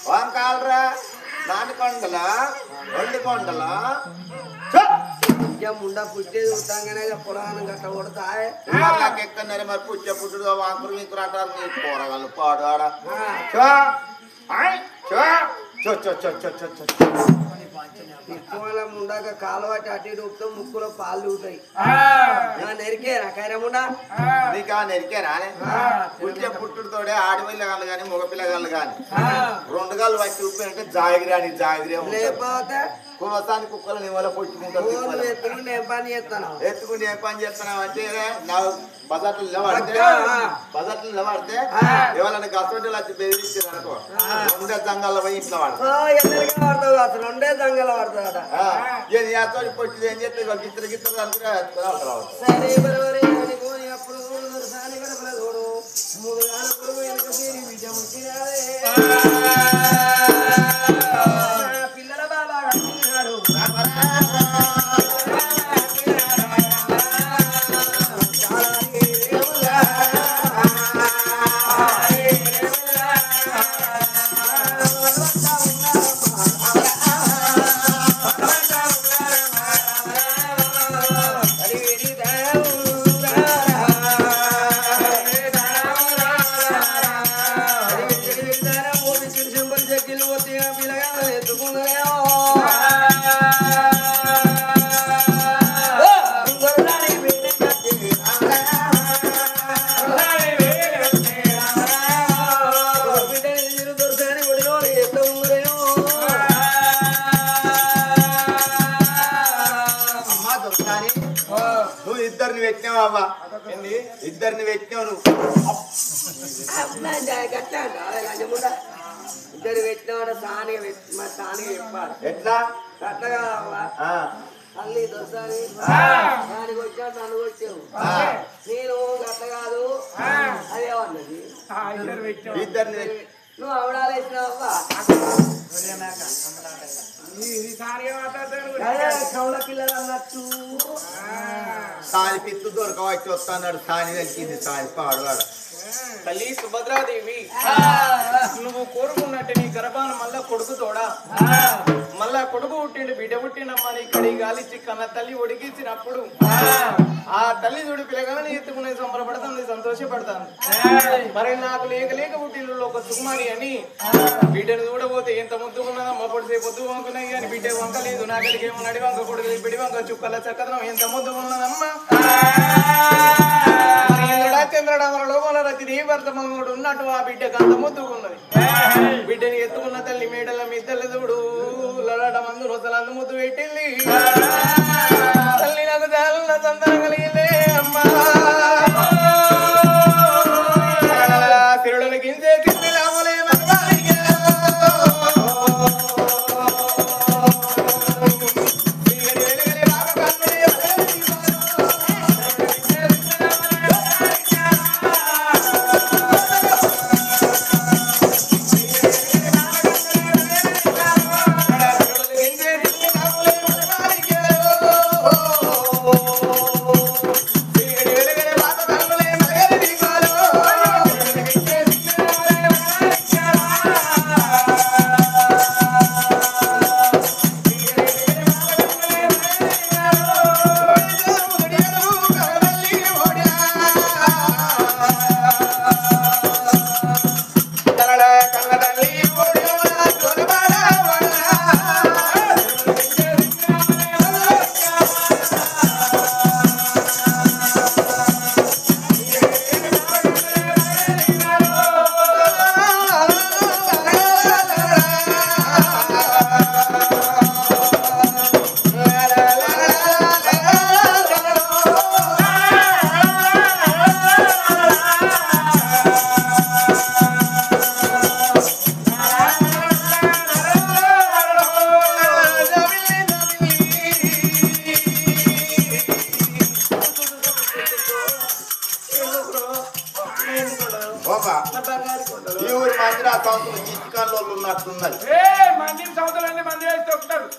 వంకాలరా నాని కొండలా 2 కొండలా ముండా పుట్టేది ఉంటాగానే పురాణం గట్ట కొడతాయి ఎక్కడనే మరి పుచ్చే పుట్టుడు వాంకురు వీంకురు అంటారు నీ కూరగాయలు పాడు ఆడ ముండాక కాలువాటి అటు ఇటు ఊపుతూ ముక్కులో పాలు ఊతాయి నెరికేరా కైరముండా నీకా నెరికేనా పుట్టే పుట్టుడుతోడే ఆడపిల్లగాళ్ళు కానీ మగ పిల్లగాళ్ళు కానీ 2 గాళ్ళు వచ్చి ఊపినంటే జాగిరి అని జాగిరి లేకపోతే కుమసానికి కుక్కలు నీ వల్ల పొట్టుకుంటారు ఎత్తుకుంటే ఏం పని చేస్తాను ఎత్తుకుంటే ఏం పని చేస్తున్నావు అంటే నా బజార్లు నిలబడితే ఎవరైనా గసోటీలు వచ్చి బెదిరించారు అనుకో 2 జంగాల్లో పోయి ఇంట్లో పడతావు అసలు 2 జంగాలు పడతాడ పొట్టి ఏం చేస్తే గిత్తలు గిత్తలు అనుకునే ఎప్పుడు చూడు 3 గాల పురుగు వెనక పిల్లల బాబా కట్టినాడు నువ్వు ఇద్దరిని పెట్టినావా ఇద్దరిని పెట్టినావు నువ్వు ఇద్దరు పెట్టినవాడు సాని చెప్పాలి ఎట్లా అట్లా కాదమ్మా తల్లి దొరసారి దానికి వచ్చాడు నన్ను వచ్చావు నేను గట్ల కాదు అదేమన్నది ఇద్దరిని నువ్వు అవడాలు వేసినావా కౌల పిల్లలు అన్నట్టు సాని పిత్తు దొరకవచ్చు వస్తాడు సాని వెళ్తుంది సాని పాడువాడు తల్లి సుభద్రాదేవి నువ్వు కోరుకున్నట్టు నీ గర్భాన మళ్ళా కొడుకు తోడా మళ్ళా కొడుకు పుట్టిండు బిడ్డ పుట్టినమ్మని ఇక్కడ గాలిచ్చి కన్న తల్లి ఒడికిచ్చినప్పుడు ఆ తల్లి చూడు పిల్లగాని ఎత్తుకునే సంబరపడతాను సంతోషపడతాను మరి నాకు లేక లేక పుట్టిండు ఒక సుకుమారి అని బిడ్డను చూడబోతే ఎంత ముద్దుకున్నదమ్మా పొడిసేపు పొద్దు వంకున్నాయి కానీ బిడ్డ వంక లేదు నాగలికి ఏమో నడి వంక కొడుకు బిడి వంక చుక్కల చక్కదనం ఎంత ముద్దుకున్నదమ్మా చంద్రుడు అమర లోపల రతి భర్త మంగుడు ఉన్నట్టు ఆ బిడ్డకు అంత ముద్దుకున్నది బిడ్డని ఎత్తుకున్న తల్లి మేడల మిద్దలు చూడు లలాట మందు రొసలందు ముద్దు పెట్టింది తల్లి నాకు జాలన్న సంతానం కలిగిందే అమ్మా తిరుడని గింజే తిండి లాభలే ఈ ఊరు మందిర సంవత్సరం చిట్కాల్లో ఉన్నట్టున్నది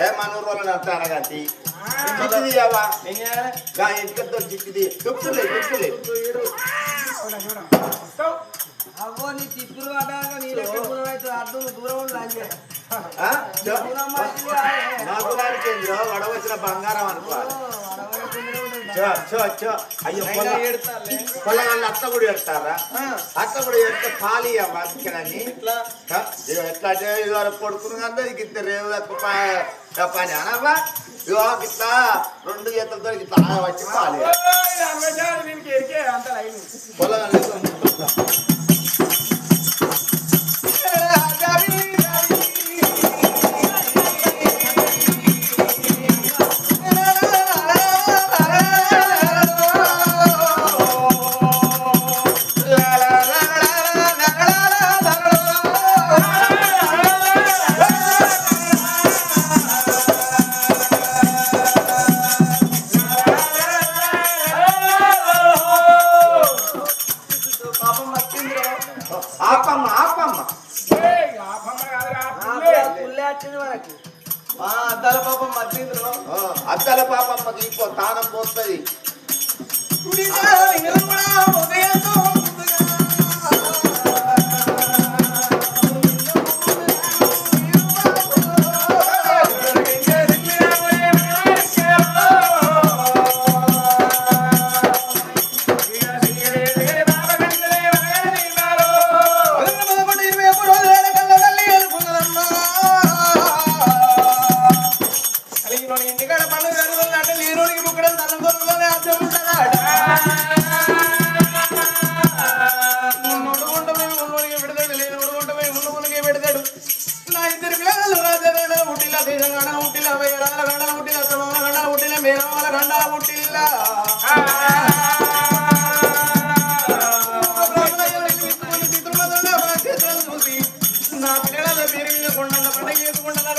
ఏ మన ఊరు వాళ్ళని అంతా అనగంటి చిట్టిది అవా ఇంటికతో చిట్టిది తుప్పులే అవ్వో నీ తిప్పులు పడ్డాక నీ లెక్క దూరం అవుతుంది అర్థం దూరం ఉండాలి ఆ? నా గురానికి ఏందిరో వడవచ్చిన బంగారం అనుకోవాలి అయ్యో పొల్లగాళ్ళు అత్త కూడా పెడతారా అత్త కూడా పెడితే ఖాళీ అమ్మని ఎట్లా అంటే ఇవాళ కొడుకును అందరికి ఇద్దరు రేవు పని అనవ్వా ఇవో ఇట్లా 2 చేతులతో ఇట్లా వచ్చి ఖాళీ పొల్లగాళ్ళు అద్దల పాపమ్మకి ఇంకో తానం పోతుంది నా పిల్లల పేరు మీద కొండ పండుగ చేసుకుంటాను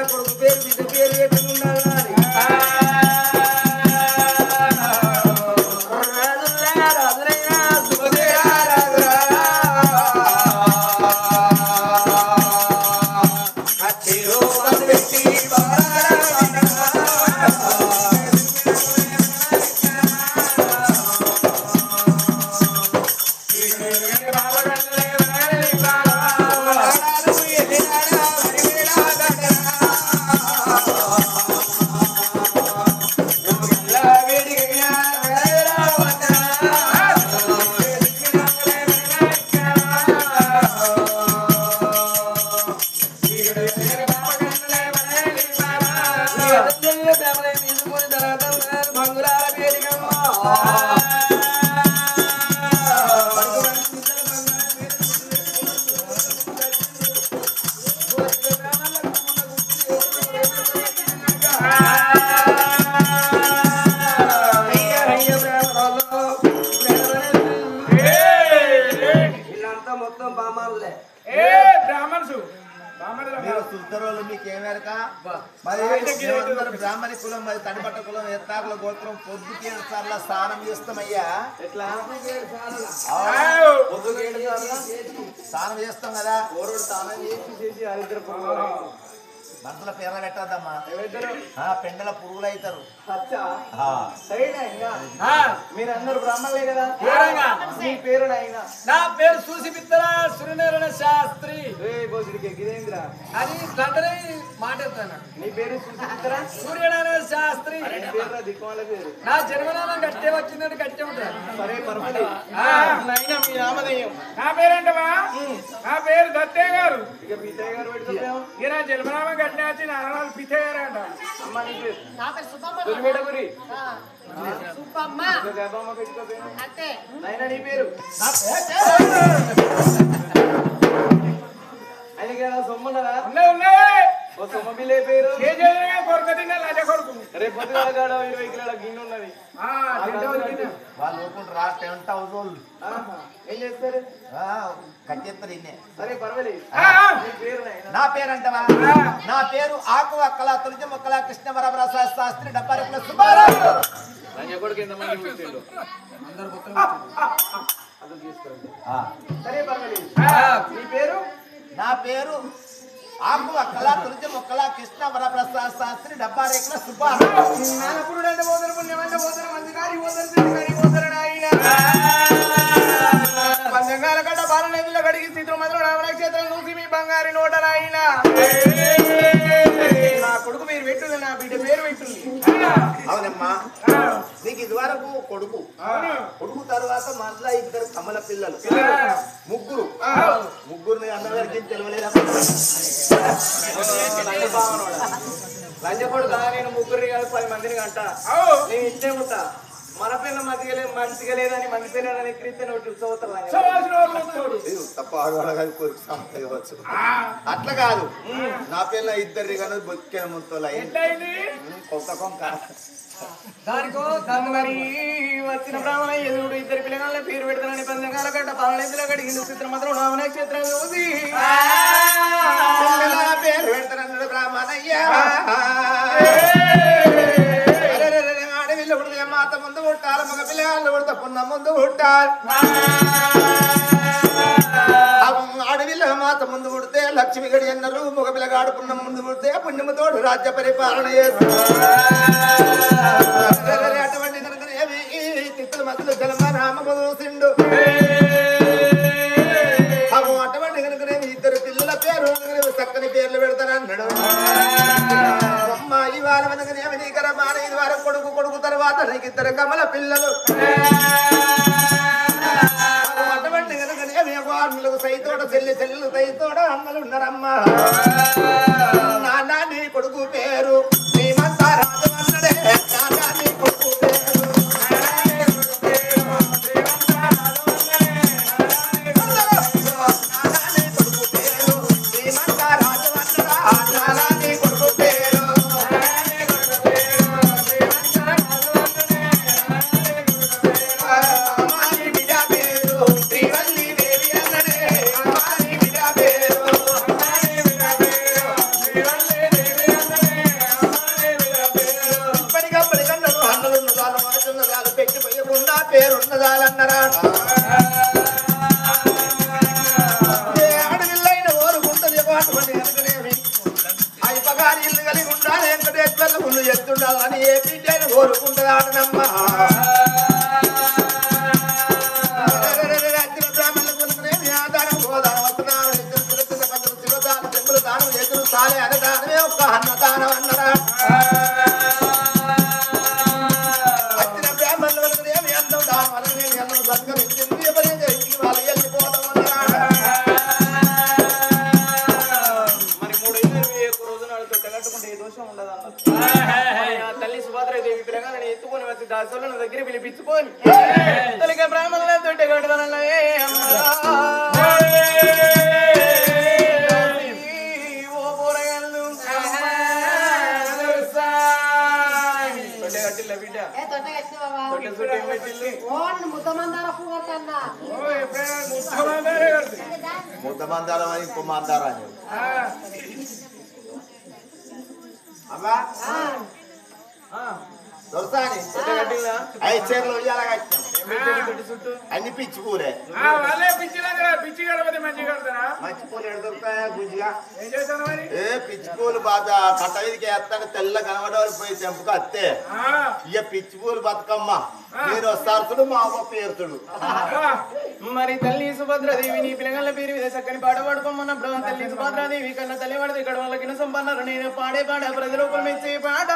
కొడుకు పేరు బిడ్డ పేరు పెట్టుకున్నారు బ్రాహ్మణ కులం మరి తడిపట్ట కులం ఎత్తాకుల గోత్రం పొద్దుకి 7 సార్లు స్నానం చేస్తామయ్యా ఎట్లా పొద్దుకి 7 సార్లు స్నానం చేస్తాం కదా స్నానం చేసి మనసుల పేర్ల పెట్టద్దమ్మా పెండల పురుగులు అవుతారు మీరందరూ బ్రాహ్మణులే కదా మీ పేరు నాయనా నా పేరు సూసిపిత్తర సూర్యనారాయణ శాస్త్రి ఇదేంద్రా అది తండ్రి మాట్లాడతాను నీ పేరు సూచిస్తారా సూర్యనారాయణ శాస్త్రి దిక్కుమాల పేరు నా జన్మనామం గట్టే వచ్చిందంటే గట్టే ఉంటాను సరే పర్వాలేదు నాయన మీ నామధేయం నా పేరేంటవా నా పేరు దత్తే గారు ఇక పీతయ్య గారు పెట్టుకుంటాం ఇక నా జన్మనామం గట్టే వచ్చి నారాయణ పితే గారు అంట అమ్మ నీ పేరు నా పేరు సుబ్బమ్మ. తొలిమేట గురి సుబ్బమ్మ. గర్భమ్మ పెట్టుకోపోయినా అంతే. నాయన నీ పేరు ఆయనకి సొమ్మున్నదా ఉన్నాయి ఓ సొమ్మ బిల్లే పేరు కొరక తిన్నా లజ కొడుకు రేపు పొద్దుగాల కాడ 20 కిలోల గిన్నె ఉన్నది వాళ్ళు ఊరుకుంటారు 10,000 వాళ్ళు ఏం చేస్తారు కట్టేస్తారు ఇన్నే సరే పర్వాలేదు నీ పేరు నాయన నా పేరంటవా నా పేరు ఆకు అక్కల తులసి మొక్కల కృష్ణవరప్రసాద్ శాస్త్రి డబ్బారెక్కుల సుబ్బారావు లంజ కొడుకు ఎంతమంది పుట్టిండు అది తీసుకురండి సరే పర్వాలేదు నీ పేరు నా పేరు ఆకు అక్కల తులసి మొక్కల కృష్ణవరప్రసాద్ శాస్త్రి డబ్బారెక్కుల సుబ్బారావు నానపురుడు అంటే పోతారు పుణ్యమంటే పోతారు మంచి గారి పోతారు చెడు గారి పోతారు నాయన పంచంగాల గడ్డ బాలనదిలో గడిగి స్థితులు మాత్రం రామనక్షత్రం చూసి మీ బంగారి నోట నాయన నా కొడుకు మీరు పెట్టుంది నా బిడ్డ పేరు పెట్టుంది అవునమ్మా నీకు ఇదివరకు కొడుకు తర్వాత మళ్ళా 2 కమల పిల్లలు ముగ్గురిని అందరికి తెలియలేదా లంజ కొడుకు నేను ముగ్గురిని కాదు 10 మందిని కంట నేను ఇచ్చే ఉంటా మన పిల్ల మంచిగా లేదని మంచి పిల్లని ఎక్కిరిస్తే నోటి చూస్తారు తప్ప ఆడవాళ్ళ కోరిక సంపాదించవచ్చు అట్లా కాదు నా పిల్ల 2 కానీ బొక్కిన ముంతోలా కొత్త కొంక దానికో మరి వచ్చిన బ్రాహ్మణ ఎదురుడు 2 పిల్లగాళ్ళ పేరు పెడతానని పంచకాల గడ్డ పాలనెత్తులో గడిగిండు చిత్రం మాత్రం రామనక్షత్రం చూసి పేరు పెడతానన్నాడు బ్రాహ్మణయ్య ఆడవిల్ల పుడితే మాత ముందు పుట్టాలి మగ పిల్లగాళ్ళు పుడితే పున్న ముందు పుట్టాలి ఆడవిల్ల మాత ముందు పుడితే లక్ష్మి గడి అన్నారు మగ పిల్లగాడు పుణ్యం ముందు పుడితే పుణ్యముతోడు రాజ్య పరిపాలన చేస్తారు అటువంటి తిత్తుల మధ్యలో జలమ రామము చూసిండు అటువంటి కనుకనేమి 2 పిల్లల పేరు చక్కని పేర్లు పెడతానన్నాడు అమ్మ ఇవాళ మనకనేమి నీకరమాన ఇది వారం కొడుకు తర్వాత నీకు 2 కమల పిల్లలు అటువంటి కనుకనేమి వారులకు సైతోడ చెల్లెలు సైతోడ అమ్మలు ఉన్నారమ్మా నాన్న నీ కొడుకు పేరు శ్రీమంత రాజు అన్నడే నాన్న నీ కొడుకు పేరు పేరున్నదాలన్నరా ఆడవిల్లైన ఓరుకుంటది అటువంటి కనుకనేమి అయిపగారి ఇల్లు కలిగి ఉండాలి వెంకటేశ్వర్లు ముందు ఎత్తుండాలని ఏ బిడ్డైన కోరుకుంటది ఆడనమ్మ బ్రాహ్మణుల కొనుకునేమి ఆధారం గోదానం వస్తున్నాను శివదానం చెప్పులు దానం ఎదురు సాలే అన్నదానమే ఒక్క అన్నదానం అన్నరా తల్లి సుభద్రాదేవి పిల్లగాలని ఎత్తుకొని వచ్చి దాసులను దగ్గర పిలిపించుకొని తల్లిగా బ్రాహ్మణుల తొట్టె కట్టుదల ఓ పోరగాళ్ళు తొట్టె కట్టిల్ల బిడ్డ తొట్టె చుట్టూ ఏం పెట్టిల్లు ముద్దమందారం అని ఇంకో మందారం అని అమ్మా దొరసాని ఐదు చీరలు ఉయ్యాల కట్టాం అన్ని పిచ్చి పూలే వాళ్ళే పిచ్చి పిచ్చి గడపతి మంచి కడతారా పచ్చిపూలు ఎడదొరుకుతాయా గుంజిగా ఏం చేస్తాను మరి ఏ పిచ్చిపూలు బాధ కట్ట మీదకి వేస్తాను తెల్ల కనబడేవారు పోయి తెంపుకు అత్తే ఇక పిచ్చిపూలు బతుకమ్మ మీరు వస్తారుతుడు మా అమ్మ పేరుతుడు మరి తల్లి సుభద్రాదేవి నీ పిల్లగల పేరు మీద చక్కని పాట పాడుకోమన్నప్పుడు తల్లి సుభద్రాదేవి కన్నా తల్లి పడితే ఇక్కడ వాళ్ళకి సంపన్నారు నేను పాడే పాట ప్రజలు మెచ్చే పాట